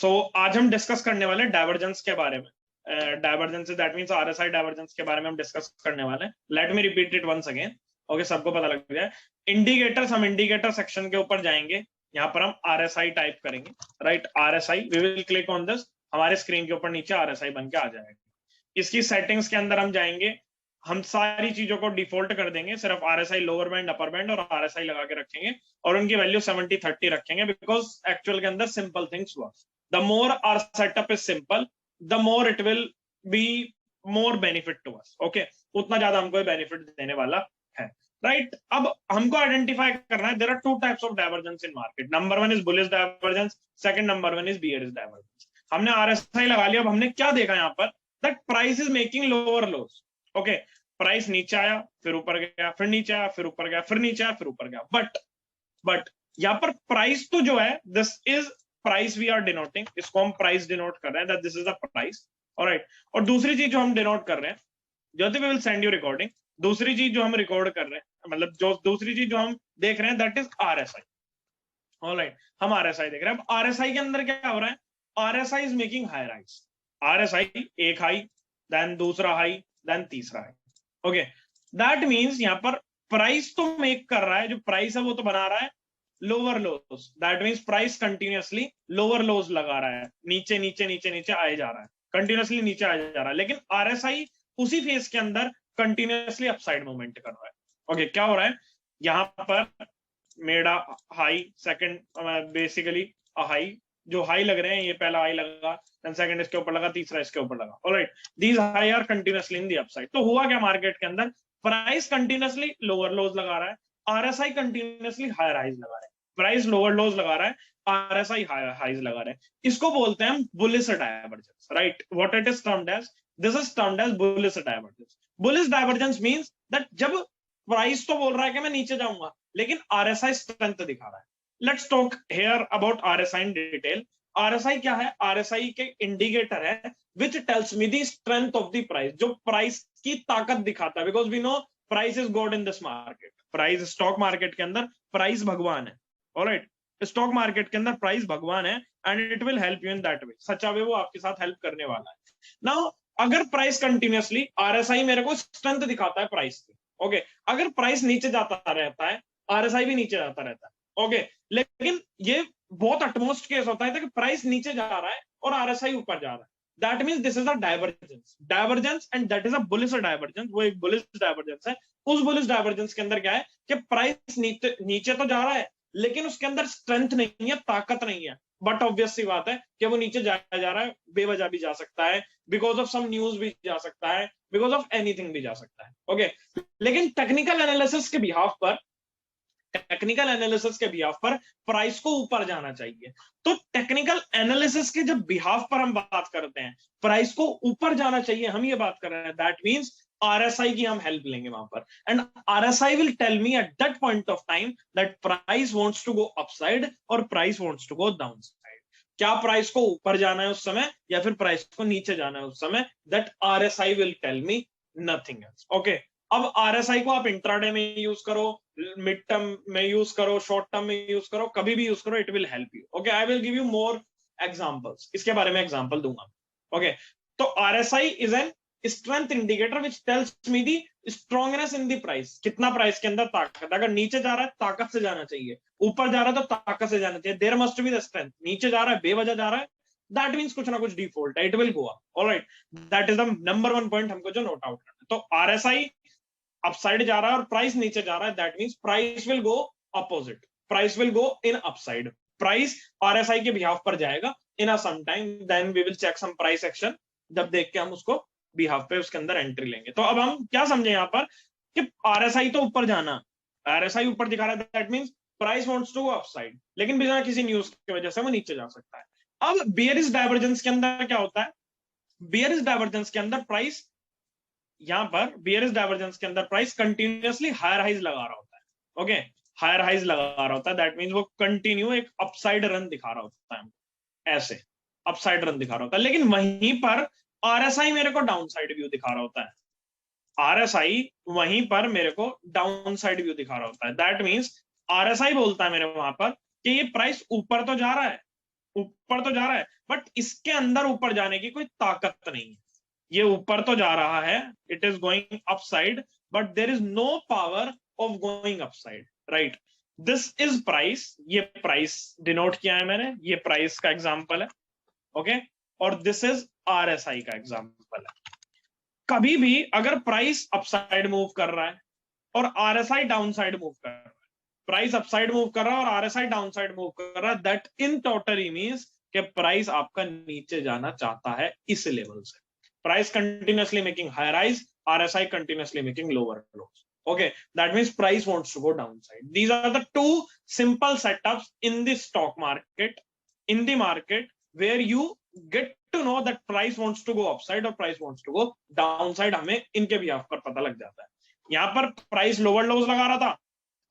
आज हम डिस्कस करने वाले डाइवर्जेंस के बारे में। Divergence that means RSI divergence के बारे में हम डिस्कस करने वाले हैं। Let me repeat it once again, okay, सबको पता लग जाए। इंडिकेटर्स, हम इंडिकेटर सेक्शन के ऊपर जाएंगे, यहाँ पर हम आरएसआई टाइप करेंगे, right, RSI, we will click on this, हमारे स्क्रीन के ऊपर नीचे आरएसआई बन के आ जाएगा। इसकी सेटिंग्स के अंदर हम जाएंगे, हम सारी चीजों को डिफॉल्ट कर देंगे, सिर्फ RSI lower band, upper band और आरएसआई लगा के रखेंगे, और उनकी वैल्यू 70-30 रखेंगे, बिकॉज एक्चुअल के अंदर simple things work. The more our setup is simple, the more it will be more benefit to us. Okay, उतना ज्यादा हमको बेनिफिट देने वाला है, राइट। अब हमको आइडेंटिफाई करना है, there are two types of divergence in market. Number one is bullish divergence, second number one is bearish divergence. हमने आरएसआई लगा लिया, अब हमने क्या देखा यहाँ पर, that price is making lower lows. Okay, price नीचे आया, फिर ऊपर गया, फिर नीचे आया, फिर ऊपर गया, फिर नीचे आया, फिर ऊपर गया, बट यहाँ पर प्राइस तो जो है, this is price we are denoting, इसको हम प्राइस डिनोट कर रहे हैं, that this is the price, alright. और दूसरी चीज जो हम डिनोट कर रहे हैं, Jyoti we will send you recording, दूसरी चीज जो हम रिकॉर्ड कर रहे हैं, मतलब जो दूसरी चीज जो हम देख रहे हैं, दैट इज आरएसआई, ऑलराइट। हम आरएसआई देख रहे हैं। अब आरएसआई के अंदर क्या हो रहा है, RSI is making high rise, RSI एक हाई, देन दूसरा हाई, देन तीसरा हाई, ओके। दैट मींस यहाँ पर प्राइस तो मेक कर रहा है, जो प्राइस है वो तो बना रहा है lower lodge, that means price continuously lower लोज लगा रहा है, नीचे नीचे नीचे नीचे आए जा रहा है, कंटिन्यूअसली नीचे आए जा रहा है। लेकिन आरएसआई उसी फेज के अंदर कंटिन्यूअसली अपसाइड मूवमेंट कर रहा है। ओके, क्या हो रहा है, यहाँ पर मेरा हाई, सेकंड बेसिकली हाई, जो हाई लग रहे हैं, ये पहला हाई लगा, देन सेकंड इसके ऊपर लगा, तीसरा इसके ऊपर लगा, alright. These high are continuously in the upside. तो हुआ क्या मार्केट के अंदर, प्राइस कंटिन्यूअसली लोअर लोज लगा रहा है, आरएसआई कंटिन्यूअसली हायर हाइज लगा रहा है। प्राइस लोअर लोज लगा रहा है, आरएसआई हाइज लगा रहा है। इसको बोलते हैं bullish divergence, right. What it is termed as, this is termed as bullish divergence. Bullish divergence means that जब प्राइस तो बोल रहा है कि मैं नीचे जाऊंगा, लेकिन आरएसआई स्ट्रेंथ दिखा रहा है। Let's talk here about RSI in detail. RSI क्या है, आरएसआई के इंडिकेटर है which tells me the strength of the price, जो प्राइस की ताकत दिखाता है, because we know price is god in this market. Price, stock market के अंदर प्राइस भगवान है, ऑलराइट। स्टॉक मार्केट के अंदर प्राइस भगवान है, and it will help you in that वे, सच्चा वे वो आपके साथ हेल्प करने वाला है। नाउ अगर प्राइस कंटिन्यूअसली, आरएसआई मेरे को स्ट्रेंथ दिखाता है प्राइस की, ओके। अगर प्राइस नीचे जाता रहता है, आरएसआई भी नीचे जाता रहता है, ओके। लेकिन ये बहुत अटमोस्ट केस होता है कि प्राइस नीचे जा रहा है और आरएसआई ऊपर जा रहा है, that means this is a divergence and that is a bullish divergence. वो एक बुलिश डाइवर्जेंस है। उस बुलिश डाइवर्जेंस के अंदर क्या है कि प्राइस नीचे तो जा रहा है, लेकिन उसके अंदर स्ट्रेंथ नहीं है, ताकत नहीं है। बट ऑब्वियस सी बात है कि वो नीचे जाया जा रहा है, बेवजह भी जा सकता है, बिकॉज ऑफ सम न्यूज भी जा सकता है, बिकॉज ऑफ एनीथिंग भी जा सकता है, ओके। लेकिन टेक्निकल एनालिसिस के बिहाफ पर, प्राइस को ऊपर जाना चाहिए। तो टेक्निकल एनालिसिस के जब बिहाफ पर हम बात करते हैं, प्राइस को ऊपर जाना चाहिए, हम ये बात कर रहे हैं, दैट मींस आरएसआई की हम हेल्प लेंगे वहां पर, and RSI will tell me at that point of time that price wants to go upside और price wants to go downside. क्या प्राइस को ऊपर जाना है उस समय, या फिर प्राइस को नीचे जाना है उस समय, that RSI will tell me, nothing else, okay. अब आरएसआई को आप इंट्राडे में यूज करो, मिड टर्म में यूज करो, शॉर्ट टर्म में यूज करो, कभी भी यूज करो, it will help you, okay. I will give you more examples, इसके बारे में एग्जांपल दूंगा, ओके। तो RSI is an strength indicator which tells me the strongness in the price, कितना प्राइस के अंदर ताकत। अगर नीचे जा रहा है, ताकत से जाना चाहिए, ऊपर जा रहा है तो ताकत से जाना चाहिए, there must be the strength. नीचे जा रहा है, बेवजह जा रहा है, दैट मींस कुछ ना कुछ डिफॉल्ट है, it will go up, alright. That is the number one point हमको जो नोट आउट करना है। तो आरएसआई अपसाइड जा रहा है और प्राइस नीचे जा रहा है, that means price will go opposite, price will go in upside. Price RSI के बिहाफ पर जाएगा in a some time, then we will check some price action, जब देख के हम उसको बिहाफ पे उसके अंदर एंट्री लेंगे। तो अब हम क्या समझे यहाँ पर कि आरएसआई तो ऊपर जाना, आरएसआई ऊपर दिखा रहा है, that means price wants to go upside, लेकिन बिना किसी न्यूज की वजह से वो नीचे जा सकता है। अब बियरिश डाइवर्जेंस के अंदर क्या होता है, बियरिश डाइवर्जेंस के अंदर प्राइस, यहां पर बियरिश डाइवर्जेंस के अंदर प्राइस कंटिन्यूअसली हायर हाइज लगा रहा होता है, ओके। हायर हाइज लगा रहा होता है, दैट मींस वो कंटिन्यू एक अपसाइड रन दिखा रहा होता है, ऐसे अपसाइड रन दिखा रहा होता है। लेकिन वहीं पर आरएसआई मेरे को डाउन साइड व्यू दिखा रहा होता है, आरएसआई वहीं पर मेरे को डाउन साइड व्यू दिखा रहा होता है, दैट मींस आरएसआई बोलता है मेरे वहां पर कि ये प्राइस ऊपर तो जा रहा है, ऊपर तो जा रहा है, बट इसके अंदर ऊपर जाने की कोई ताकत नहीं है। ये ऊपर तो जा रहा है, it is going upside, but there is no power of going upside, right. This is price, ये प्राइस डिनोट किया है मैंने, ये प्राइस का एग्जाम्पल है, ओके। और दिस इज आरएसआई का एग्जाम्पल है। कभी भी अगर प्राइस अपसाइड मूव कर रहा है और आरएसआई डाउनसाइड मूव कर रहा है, प्राइस अपसाइड मूव कर रहा है और आरएसआई डाउनसाइड मूव कर रहा है, दैट इन टोटली मींस कि प्राइस आपका नीचे जाना चाहता है इस लेवल से। Price continuously making higher highs, RSI continuously making lower lows. Okay, that means price wants to go downside. These are the two simple setups in the stock market, in the market, where you get to know that price wants to go upside or price wants to go downside. हमें इनके भी पर पता लग जाता है। यहाँ पर प्राइस लोअर लोज लगा रहा था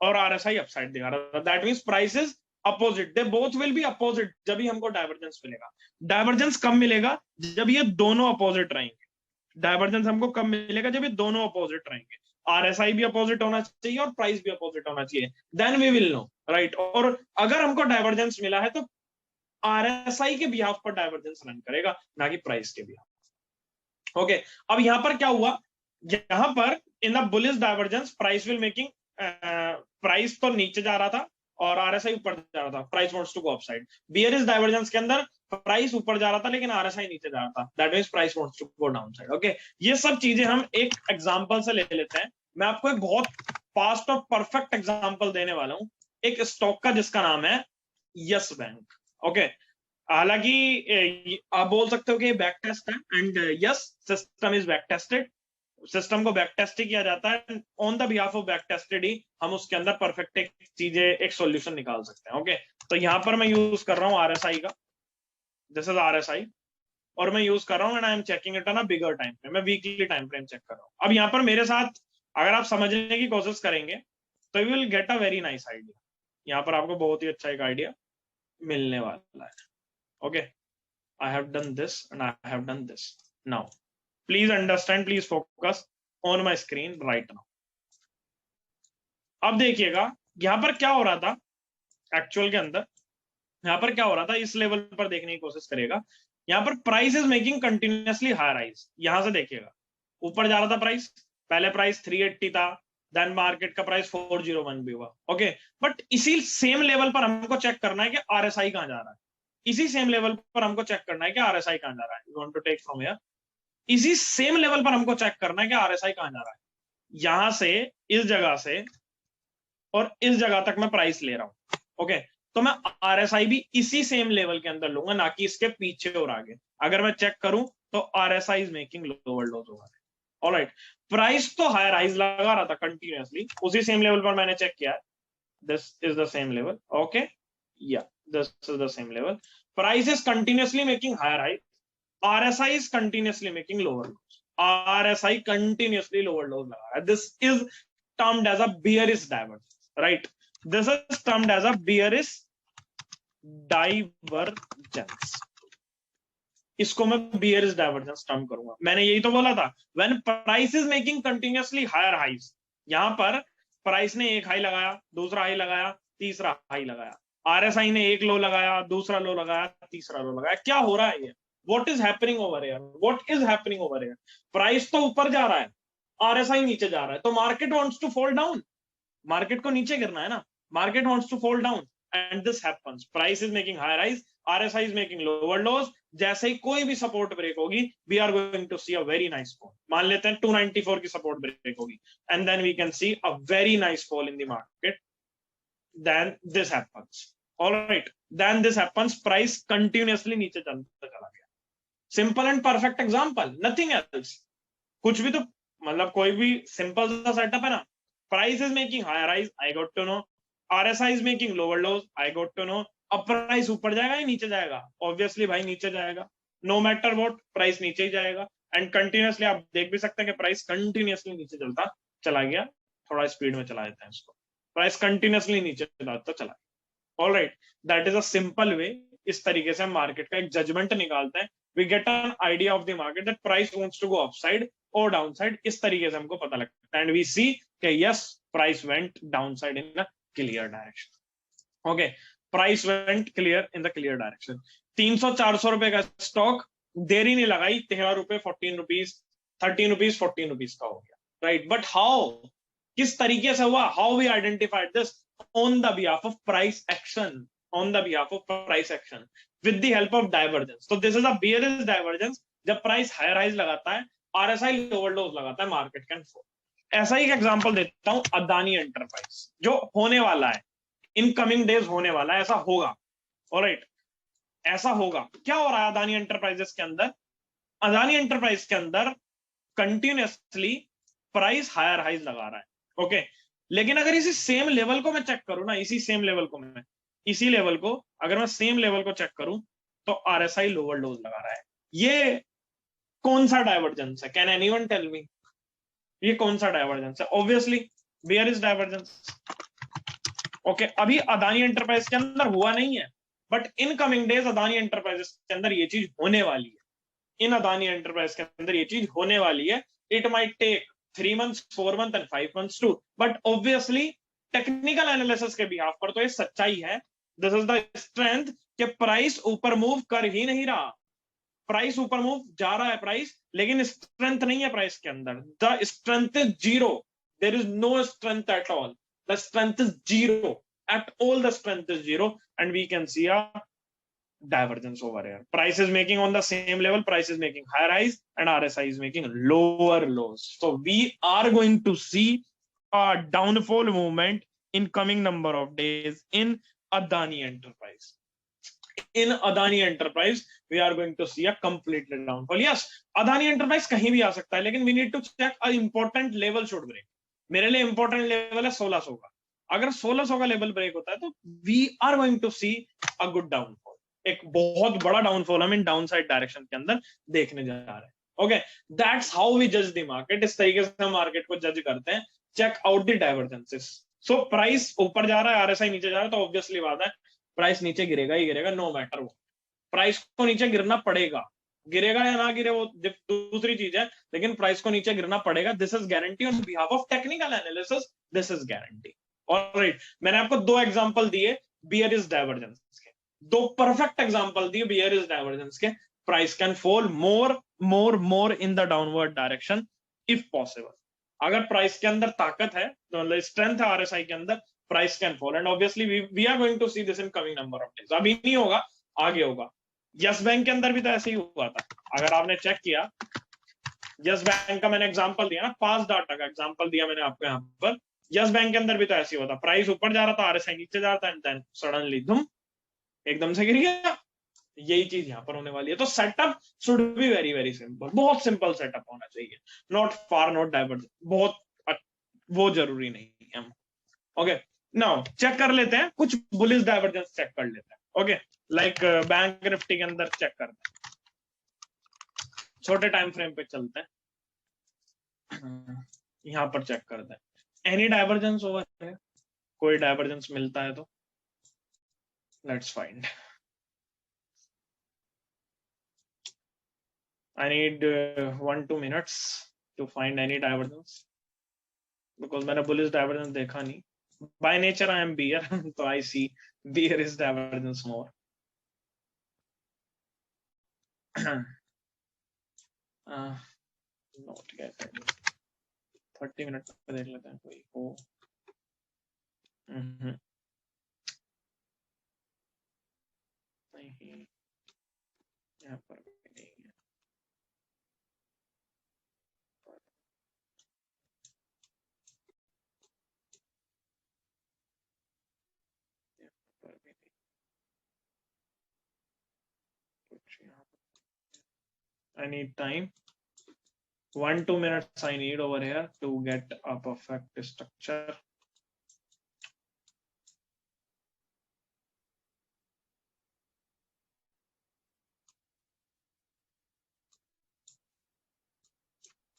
और RSI अपसाइड दिखा रहा था, that means price is opposite, they both will be opposite. जब ही हमको डाइवर्जेंस मिलेगा, डाइवर्जेंस कब मिलेगा? जब ये दोनों अपोजिट रहेंगे। डाइवर्जेंस हमको कब मिलेगा? जब ये दोनों अपोजिट रहेंगे, RSI भी अपोजिट होना चाहिए और प्राइस भी अपोजिट होना चाहिए, then we will know, right. और अगर हमको डाइवर्जेंस मिला है तो RSI के बिहाफ पर डाइवर्जेंस रन करेगा, ना कि प्राइस के बिहाफ। ओके, अब यहां पर क्या हुआ? यहां पर in the bullish divergence price will making, price तो नीचे जा रहा था और RSI ऊपर जा रहा था, price wants to go upside. Bearish divergence के अंदर प्राइस ऊपर जा रहा था लेकिन RSI नीचे जा रहा था, that means price wants to go downside. Okay, ये सब चीजें हम एक एग्जांपल से ले लेते हैं। मैं आपको एक बहुत फास्ट और परफेक्ट एग्जांपल देने वाला हूं, एक स्टॉक का जिसका नाम है यस बैंक। ओके, हालांकि आप बोल सकते हो कि बैक टेस्ट है, and yes, system is back tested. System को बैक टेस्ट ही किया जाता है, on the behalf of back tested ही हम उसके अंदर परफेक्ट एक चीजें, एक सॉल्यूशन निकाल सकते हैं। ओके, तो यहां पर मैं यूज कर रहा हूं RSI का, दिस इज RSI, और मैं यूज कर रहा हूं and I am checking it on a bigger time frame, मैं वीकली टाइम फ्रेम चेक कर रहा हूं। अब यहाँ पर मेरे साथ अगर आप समझने की कोशिश करेंगे तो you will get a very nice idea. यहाँ पर आपको बहुत ही अच्छा एक आइडिया मिलने वाला है। Okay, I have done this and I have done this. Now, please understand, please focus on my screen right now. अब देखिएगा यहां पर क्या हो रहा था एक्चुअल के अंदर, यहां पर क्या हो रहा था इस लेवल पर देखने की कोशिश करेगा। यहां पर price is making continuously higher highs, यहां से देखिएगा ऊपर जा रहा था प्राइस, पहले प्राइस 380 था, देन मार्केट का प्राइस 401 भी हुआ। ओके, बट इसी सेम लेवल पर हमको चेक करना है कि RSI कहां जा रहा है, इसी सेम लेवल पर हमको चेक करना है कि RSI कहां जा रहा है। You want to take from here, इसी सेम लेवल पर हमको चेक करना है कि RSI कहां जा रहा है। यहां से, इस जगह से और इस जगह तक मैं प्राइस ले रहा हूं। ओके, तो मैं RSI भी इसी सेम लेवल के अंदर लूंगा, ना कि इसके पीछे और आगे। अगर मैं चेक करूं तो RSI इज मेकिंग लोअर लोज होगा। ऑलराइट, प्राइस तो हायर हाइज लगा रहा था कंटिन्यूअसली, उसी सेम लेवल पर मैंने चेक किया, this is the same level. Okay, या this is the same level. Price is continuously making higher high, RSI is continuously making lower lows, RSI continuously lower lows लगा रहा है। This is termed as a bearish divergence, right? This is termed as a bearish divergence. इसको मैं bearish divergence term करूंगा। मैंने यही तो बोला था, when price is making continuously higher highs, यहां पर प्राइस ने एक हाई लगाया, दूसरा हाई लगाया, तीसरा हाई लगाया, RSI ने एक लो लगाया, दूसरा लो लगाया, तीसरा लो लगाया। क्या हो रहा है ये? What is happening over here? What is happening over here? Price तो ऊपर जा रहा है, RSI नीचे जा रहा है, तो market wants to fall down, market को नीचे गिरना है ना, market wants to fall down and this happens. Price is making higher highs, RSI is making lower lows. जैसे ही कोई भी सपोर्ट ब्रेक होगी, we are going to see a very nice fall. मान लेते हैं 294 की सपोर्ट ब्रेक होगी, and then we can see a very nice fall in the market. Then this happens. All right, then this happens, price continuously नीचे चलता चला गया। Simple and perfect example, nothing else. कुछ भी तो मतलब कोई भी सिंपल सा सेटअप है ना। Price is making higher highs, I got to know. RSI is making lower lows, I got to know. अब प्राइस ऊपर जाएगा या नीचे जाएगा? ऑब्वियसली भाई नीचे जाएगा, नो मैटर व्हाट, प्राइस नीचे ही जाएगा। एंड कंटिन्यूअसली आप देख भी सकते हैं कि प्राइस कंटिन्यूअसली नीचे चलता चला गया। थोड़ा स्पीड में चला देते हैं इसको, प्राइस कंटिन्यूअसली नीचे चलता चला गया। Alright, that is a simple way. इस तरीके से हम मार्केट का एक जजमेंट निकालते हैं। We get an idea of the market that price wants to go upside और डाउनसाइड, इस तरीके से हमको पता लगता है। एंड वी सी कि yes, price went downside in a clear direction. Okay, price went clear in the clear direction. 300-400 रुपए का स्टॉक, देरी नहीं लगाई, 13 रुपए, 14 रुपीज, 13 रुपीज, 14 रुपीज का हो गया, राइट। बट हाउ, किस तरीके से हुआ? How we identified this? On the behalf of price action, on the behalf of price action with the help of divergence. तो this is a bearish divergence. जब price higher highs लगाता है, RSI lower लोज लगाता है, market can fall. ऐसा ही एक example देता हूं, अदानी एंटरप्राइज, जो होने वाला है, इन कमिंग डेज होने वाला है, ऐसा होगा, ऑलराइट, ऐसा होगा। क्या हो रहा है अदानी एंटरप्राइजेस के अंदर? अदानी एंटरप्राइज के अंदर कंटिन्यूअसली प्राइस हायर हाइज लगा रहा है, ओके। लेकिन अगर इसी सेम लेवल को मैं चेक करूं ना, इसी सेम लेवल को मैं, इसी लेवल को अगर मैं सेम लेवल को चेक करूं, तो आरएसआई लोअर लोज लगा रहा है। ये कौन सा डाइवर्जेंस है? Can anyone tell me? ये कौन सा डाइवर्जेंस है? Obviously bearish divergence, okay. अभी अदानी एंटरप्राइज के अंदर हुआ नहीं है, but in coming days Adani Enterprises के अंदर ये चीज होने वाली है। इन अदानी एंटरप्राइज के अंदर ये चीज होने वाली है। It might take 3 months, 4 months and 5 months too, but obviously technical analysis के बिहाफ पर तो ये सच्चाई है। दिस इज द स्ट्रेंथ कि प्राइस ऊपर मूव कर ही नहीं रहा, प्राइस ऊपर मूव जा रहा है प्राइस, लेकिन स्ट्रेंथ नहीं है प्राइस के अंदर। The strength is zero, there is no strength at all, the strength is zero, at all the strength is zero, and we can see a divergence over here. Price is making on the same level, price is making higher highs, and RSI is making lower lows. So we are going to see a downfall movement in coming number of days in Adani Enterprise. In Adani Enterprise we are going to see a complete downfall. Yes, Adani Enterprise कहीं भी आ सकता है, लेकिन we need to check a important level should break. मेरे लिए important level है 1600 का। अगर 1600 का लेवल ब्रेक होता है तो we are going to see a good downfall, एक बहुत बड़ा डाउनफॉल हम इन डाउन साइड डायरेक्शन के अंदर देखने जा रहे हैं, ओके। दैट्स हाउ वी जज द मार्केट। इस तरीके से हम मार्केट को जज करते हैं। Check out the divergences. So price ऊपर जा रहा है, आरएसआई नीचे जा रहा है, तो ऑब्वियसली बात है प्राइस नीचे गिरेगा ही गिरेगा, नो मैटर वो। प्राइस को नीचे गिरना पड़ेगा, गिरेगा या ना गिरे वो दूसरी चीज है, लेकिन प्राइस को नीचे गिरना पड़ेगा। This is guarantee on behalf of technical analysis, this is guarantee, alright. मैंने आपको दो एग्जांपल दिए बियरिश डाइवर्जेंस के, दो परफेक्ट एग्जांपल दिए बियरिश डाइवर्जेंस के। Price can fall more in the downward direction if possible. अगर प्राइस के अंदर ताकत है, तो स्ट्रेंथ है आरएसआई के अंदर, price can fall, and obviously we are going to see this in coming number of days. अभी नहीं होगा, आगे होगा। यस बैंक के अंदर भी तो ऐसे ही हुआ था, अगर आपने चेक किया। यस बैंक का मैंने एग्जांपल दिया ना, पास डाटा का एग्जांपल दिया मैंने आपको यहाँ पर। यस बैंक के अंदर भी तो ऐसे ही होता, प्राइस ऊपर जा रहा था, आरएसआई नीचे जा रहा था, एंड देन सडनली धूम एकदम से गिर गया। यही चीज यहाँ पर होने वाली है। तो setup should be very very simple, बहुत सिंपल सेटअप होना चाहिए, नॉट फार नॉट डाइवर्जेंट, बहुत वो जरूरी नहीं है। ओके, नाउ चेक कर लेते हैं कुछ बुलिश डाइवर्जेंस, चेक कर लेते हैं, ओके। लाइक बैंक निफ्टी के अंदर चेक करते हैं, छोटे टाइम फ्रेम पे चलते हैं, यहाँ पर चेक करते हैं। एनी डाइवर्जेंस ओवर है, कोई डाइवर्जेंस मिलता है तो let's find. I need 1-2 minutes to find any divergence because मैंने bullish divergence देखा नहीं. By nature I am bear, so I see bearish divergence more. Not yet. 30 minutes पे देख लेते हैं कोई हो। नहीं, यहाँ पर नहीं है। I need time. 1-2 minutes I need over here to get a perfect structure.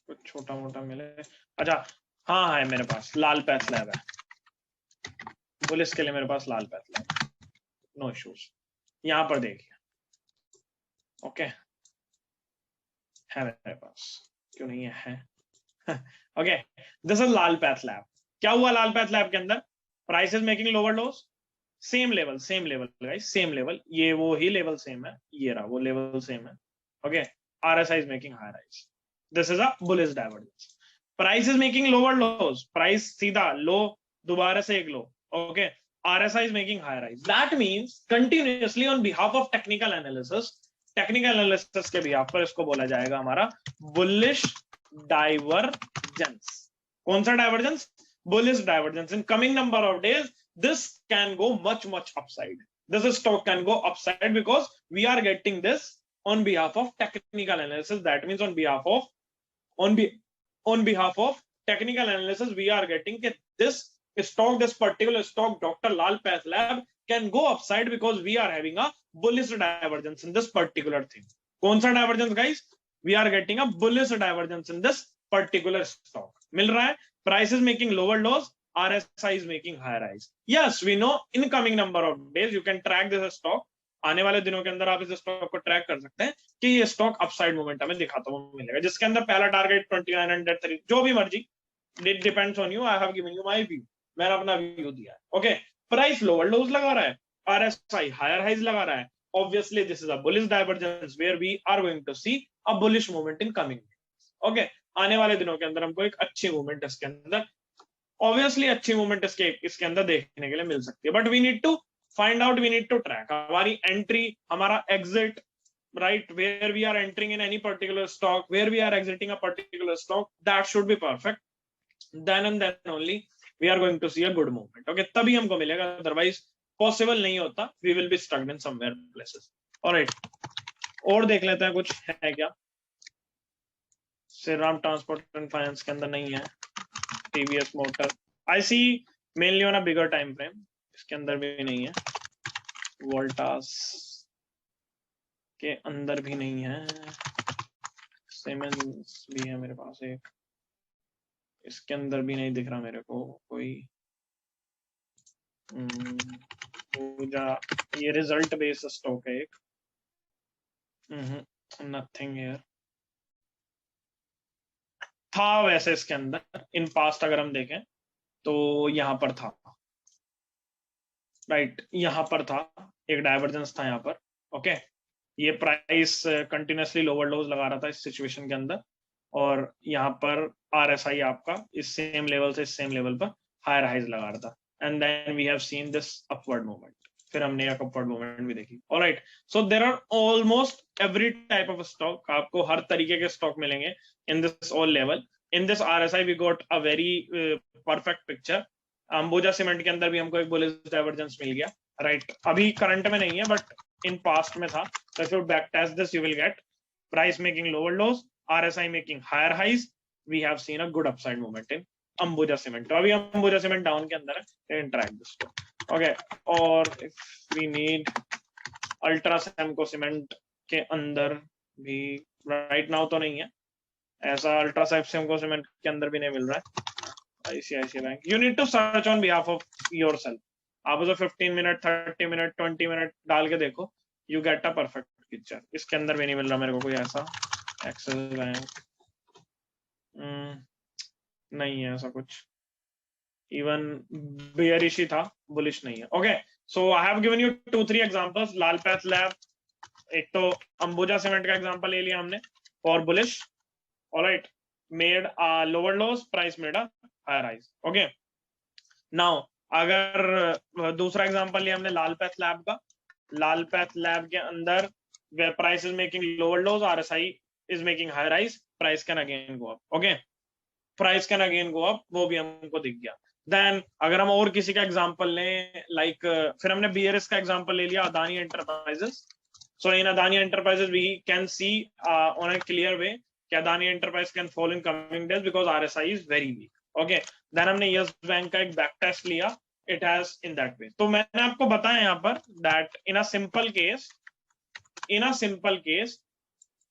कुछ छोटा मोटा मिले। अच्छा हाँ है मेरे पास, लाल पैथ लैब है पुलिस के लिए, मेरे पास लाल पैथ लैब है, नो इश्यूज। यहाँ पर देखिए, ओके है मेरे पास, क्यों नहीं है? Okay, this is Lal Path lab. क्या हुआ लाल पैथ लैब के अंदर? Price is making lower lodge, same level guys, same level, ये वो ही लेवल सेम है, ये रहा वो लेवल सेम है। Okay, RSI is making higher highs. This is a bullish divergence. Price is making lower lows. Price सीधा लो, दोबारा से एक लो. Okay, RSI is making higher highs. That means continuously on behalf of technical analysis के behalf पर इसको बोला जाएगा हमारा bullish divergence. कौन सा divergence? Bullish divergence. In coming number of days, this can go much upside. This stock can go upside because we are getting this on behalf of technical analysis. That means on behalf of technical analysis, we are getting this stock, this particular stock, Dr. Lal PathLabs, can go upside because we are having a bullish divergence in this particular thing. कौन सा divergence, guys? We are getting a bullish divergence in this particular stock. मिल रहा है? Price is making lower lows, RSI is making higher highs. Yes, we know in coming number of days you can track this stock. आने वाले दिनों के अंदर आप इस stock को ट्रैक कर सकते हैं कि ये स्टॉक अपसाइड मोमेंटम में दिखाता हुआ मिलेगा, जिसके अंदर पहला टारगेट 2903, जो भी मर्जी, it depends on you, I have given you my view, मैंने अपना व्यू दिया है. ओके, प्राइस लोअर लोज लगा रहा है, RSI हायर हाइज लगा रहा है. Obviously this is a bullish divergence where we are going to see a bullish movement in coming. Okay, आने वाले दिनों के अंदर हमको एक अच्छी मूवमेंट इसके अंदर, ऑब्वियसली अच्छी मूवमेंट इसके अंदर देखने के लिए मिल सकती है. But we need to find out, we need to track हमारी entry, हमारा exit, right, where we are entering in any particular stock, where we are exiting a particular stock, that should be perfect. Then and then only we are going to see a good movement. Okay, तभी हमको मिलेगा, otherwise possible नहीं होता, we will be stuck in somewhere places. Alright, और देख लेते हैं कुछ है क्या. श्रीराम ट्रांसपोर्ट एंड फाइनेंस के अंदर नहीं है. TVS motor, I see mainly on a bigger time frame, इसके अंदर भी नहीं है. वोल्टास के अंदर भी नहीं है. सीमेंस भी है मेरे पास एक, इसके अंदर भी नहीं दिख रहा मेरे को कोई. ये रिजल्ट बेस्ड स्टॉक है एक. Nothing here. था वैसे इसके अंदर इन पास्ट, अगर हम देखें तो यहाँ पर था, राइट, यहाँ पर था एक डाइवर्जेंस था यहाँ पर. ओके, ये प्राइस कंटिन्यूसली लोअर लोज लगा रहा था इस सिचुएशन के अंदर, और यहाँ पर RSI आपका इस सेम लेवल से इस सेम लेवल पर हायर हाइज लगा रहा था. And then we have seen this upward movement, फिर हमने एक अपवर्ड मूवमेंट भी देखी. Alright, so there are almost every type of stock, आपको हर तरीके के स्टॉक मिलेंगे in this all level. In this RSI we got a very perfect picture. Ambuja Cement के अंदर भी हमको एक बुलिश डाइवर्जेंस मिल गया, राइट. अभी करंट में नहीं है बट इन पास्ट में था. So if you back test this, you will get price making lower lows, RSI making higher highs. We have seen a good upside movement in Ambuja Cement. तो अभी Ambuja Cement down के अंदर है, interact this. Okay, और if we need Ultra Semco Cement के अंदर भी right now तो नहीं है ऐसा. Ultra Semco Cement के अंदर भी नहीं मिल रहा है. ICICI Bank. You need to search on behalf of yourself. आप उसे 15 मिनट 30 मिनट 20 मिनट डाल के देखो, you get a perfect picture. इसके अंदर भी नहीं मिल रहा मेरे को कोई ऐसा. एक्सिस बैंक नहीं है ऐसा कुछ. इवन बेयरिश ही था, बुलिश नहीं है. Okay, so I have given you 2-3 examples. Lal Path Lab, एक तो अंबुजा सीमेंट का एग्जांपल ले लिया हमने for bullish. Alright, made lower lows, price made a higher highs. Okay, now अगर दूसरा एग्जांपल लिया हमने लाल पैथ लैब का, लाल पैथ लैब के अंदर price is making lower lows, RSI is making higher highs, price can again go up. Okay, price can again go up, वो भी हमको दिख गया. देन अगर हम और किसी का एग्जांपल लें, लाइक फिर हमने BRS का एग्जांपल ले लिया, Adani enterprises. So in Adani enterprises we can see on a clear way कि Adani enterprise can fall in coming days because RSI is very weak. Okay, then हमने यस बैंक का एक बैक टेस्ट लिया, it has in that way. तो मैंने आपको बताया यहाँ पर that in a simple case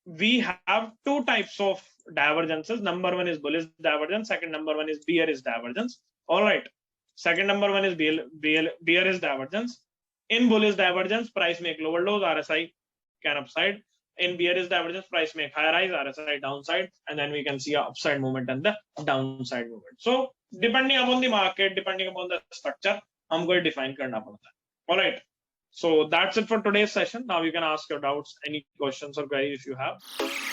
we have two types of divergences. Number one is bullish divergence, second number one is bearish divergence. All right, second number one is bearish divergence. In bullish divergence, price make lower lows, RSI can upside. In bearish divergence, price make higher highs, RSI downside, and then we can see a upside movement and the downside movement. So depending upon the market, depending upon the structure, हमको define करना पड़ता है. All right. So that's it for today's session. Now you can ask your doubts, any questions or queries if you have.